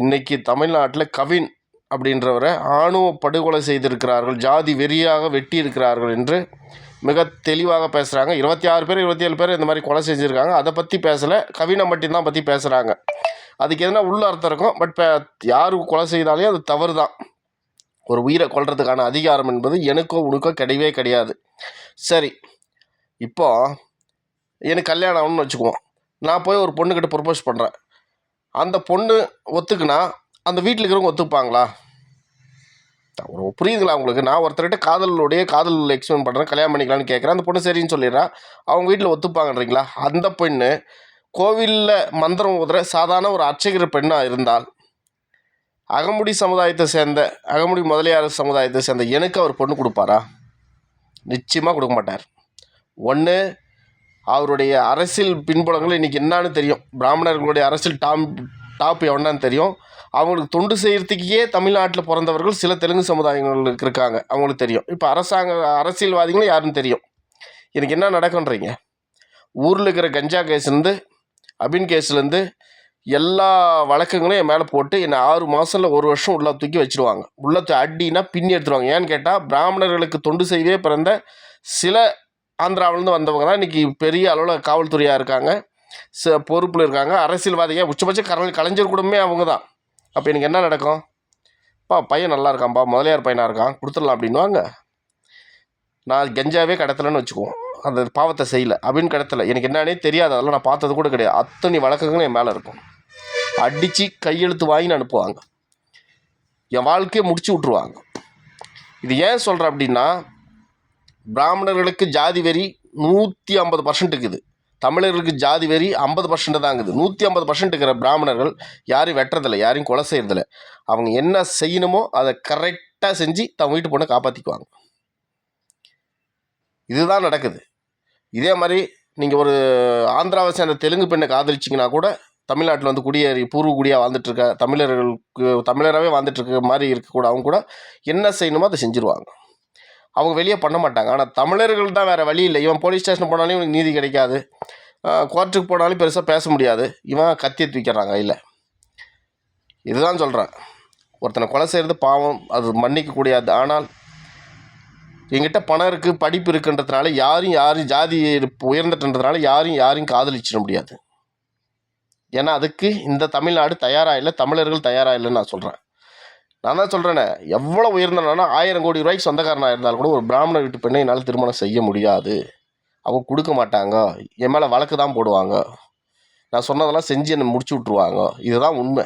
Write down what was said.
இன்றைக்கி தமிழ்நாட்டில் கவின் அப்படின்றவரை ஆணுவ படுகொலை செய்திருக்கிறார்கள், ஜாதி வெறியாக வெட்டி இருக்கிறார்கள் என்று மிக தெளிவாக பேசுகிறாங்க. 26 பேர் 27 பேர் இந்த மாதிரி கொலை செஞ்சுருக்காங்க. அதை பற்றி பேசலை, கவினை மட்டும்தான் பற்றி பேசுகிறாங்க. அதுக்கு எதுனா உள்ள அர்த்தம் இருக்கும். பட் யாருக்கு கொலை செய்தாலே அது தவறு தான். ஒரு உயிரை கொல்றதுக்கான அதிகாரம் என்பது எனக்கோ உனக்கோ கிடையவே கிடையாது. சரி, இப்போது எனக்கு கல்யாணம் ஆகணும்னு வச்சுக்குவோம். நான் போய் ஒரு பொண்ணுக்கிட்ட ப்ரப்போஸ் பண்ணுறேன். அந்த பொண்ணு ஒத்துக்குனா அந்த வீட்டில் இருக்கிறவங்க ஒத்துப்பாங்களா? புரியுதுங்களா உங்களுக்கு? நான் ஒருத்தர்கிட்ட காதல் எக்ஸ்பிளைன் பண்ணுறேன், கல்யாணம் பண்ணிக்கலான்னு கேட்குறேன். அந்த பொண்ணு சரின்னு சொல்லிடுறா. அவங்க வீட்டில் ஒத்துப்பாங்கன்றீங்களா? அந்த பெண்ணு கோவிலில் மந்திரம் ஊதுற சாதாரண ஒரு அர்ச்சகர் பெண்ணாக இருந்தால், அகமுடி முதலியார் சமுதாயத்தை சேர்ந்த எனக்கு அவர் பொண்ணு கொடுப்பாரா? நிச்சயமாக கொடுக்க மாட்டார். ஒன்று, அவருடைய அரசியல் பின்புலங்கள் இன்றைக்கி என்னான்னு தெரியும். பிராமணர்களுடைய அரசியல் டாப் எவனான்னு தெரியும். அவங்களுக்கு தொண்டு செய்கிறதுக்கே தமிழ்நாட்டில் பிறந்தவர்கள் சில தெலுங்கு சமுதாயங்களுக்கு இருக்காங்க, அவங்களுக்கு தெரியும். இப்போ அரசியல்வாதிகளும் யாருன்னு தெரியும். எனக்கு என்ன நடக்குன்றீங்க? ஊரில் இருக்கிற கஞ்சா கேஸ்லேருந்து அபின் கேஸ்லேருந்து எல்லா வழக்கங்களையும் என் மேலே போட்டு என்னை 6 மாதத்தில் 1 வருஷம் உள்ள தூக்கி வச்சுருவாங்க. உள்ள அடினா பின்னி எடுத்துருவாங்க. ஏன்னு கேட்டால், பிராமணர்களுக்கு தொண்டு செய்தே பிறந்த சில ஆந்திராவிலேருந்து வந்தவங்க தான் இன்றைக்கி பெரிய அளவில் காவல்துறையாக இருக்காங்க, பொறுப்பில் இருக்காங்க, அரசியல்வாதியாக உச்சபட்ச கலைஞர் குடும்பமே அவங்க தான். அப்போ எனக்கு என்ன நடக்கும்? பையன் நல்லா இருக்கான்ப்பா, முதலியார் பையனாக இருக்கான், கொடுத்துடலாம் அப்படின்வாங்க. நான் கஞ்சாவே கடத்தலைன்னு வச்சுக்குவோம், அந்த பாவத்தை செய்யலை அப்படின்னு கடத்தலை, எனக்கு என்னன்னே தெரியாது, அதெல்லாம் நான் பார்த்தது கூட கிடையாது. அத்தனை வழக்கங்களும் என் மேலே இருக்கும். அடித்து கையெழுத்து வாங்கி அனுப்புவாங்க, என் வாழ்க்கையை முடிச்சு விட்ருவாங்க. இது ஏன் சொல்கிறேன் அப்படின்னா, பிராமணர்களுக்கு ஜாதி வெறி 150% இருக்குது, தமிழர்களுக்கு ஜாதி வெறி 50% தாங்குது. 150% இருக்கிற பிராமணர்கள் யாரையும் வெட்டுறதில்லை, யாரையும் கொலை செய்கிறதில்ல. அவங்க என்ன செய்யணுமோ அதை கரெக்டாக செஞ்சு தன் வீட்டு பொண்ணை காப்பாற்றிக்குவாங்க. இதுதான் நடக்குது. இதே மாதிரி நீங்கள் ஒரு ஆந்திராவை சேர்ந்த தெலுங்கு பெண்ணை காதலிச்சிங்கன்னா கூட, தமிழ்நாட்டில் வந்து குடியேறி பூர்வ குடியாக வாழ்ந்துட்டுருக்க தமிழராகவே வாழ்ந்துட்டுருக்க மாதிரி இருக்கக்கூட அவங்க கூட என்ன செய்யணுமோ அதை செஞ்சுருவாங்க. அவங்க வெளியே பண்ண மாட்டாங்க. ஆனால் தமிழர்கள் தான் வேறு வழி இல்லை. இவன் போலீஸ் ஸ்டேஷன் போனாலும் இவனுக்கு நீதி கிடைக்காது, கோர்ட்டுக்கு போனாலும் பெருசாக பேச முடியாது, இவன் கத்தியை தூக்கிடுறாங்க இல்லை. இதுதான் சொல்கிறேன், ஒருத்தனை கொலை செய்கிறது பாவம், அது மன்னிக்கக்கூடியது. ஆனால் எங்கிட்ட பணம் இருக்குது, படிப்பு இருக்குன்றதுனால யாரும் ஜாதி உயர்ந்துட்டுன்றதுனால யாரையும் காதலிச்சிட முடியாது. ஏன்னா அதுக்கு இந்த தமிழ்நாடு தயாராக இல்லை, தமிழர்கள் தயாராக இல்லைன்னு நான் சொல்கிறேன். நான் தான் சொல்கிறேனே, எவ்வளோ உயர்ந்தனா 1000 கோடி ரூபாய்க்கு சொந்தக்காரனாக இருந்தாலும் கூட ஒரு பிராமண வீட்டு பெண்ணை என்னால் திருமணம் செய்ய முடியாது. அவங்க கொடுக்க மாட்டாங்க, என் மேலே வழக்கு தான் போடுவாங்க, நான் சொன்னதெல்லாம் செஞ்சு என்னை முடிச்சு விட்ருவாங்க. இதுதான் உண்மை.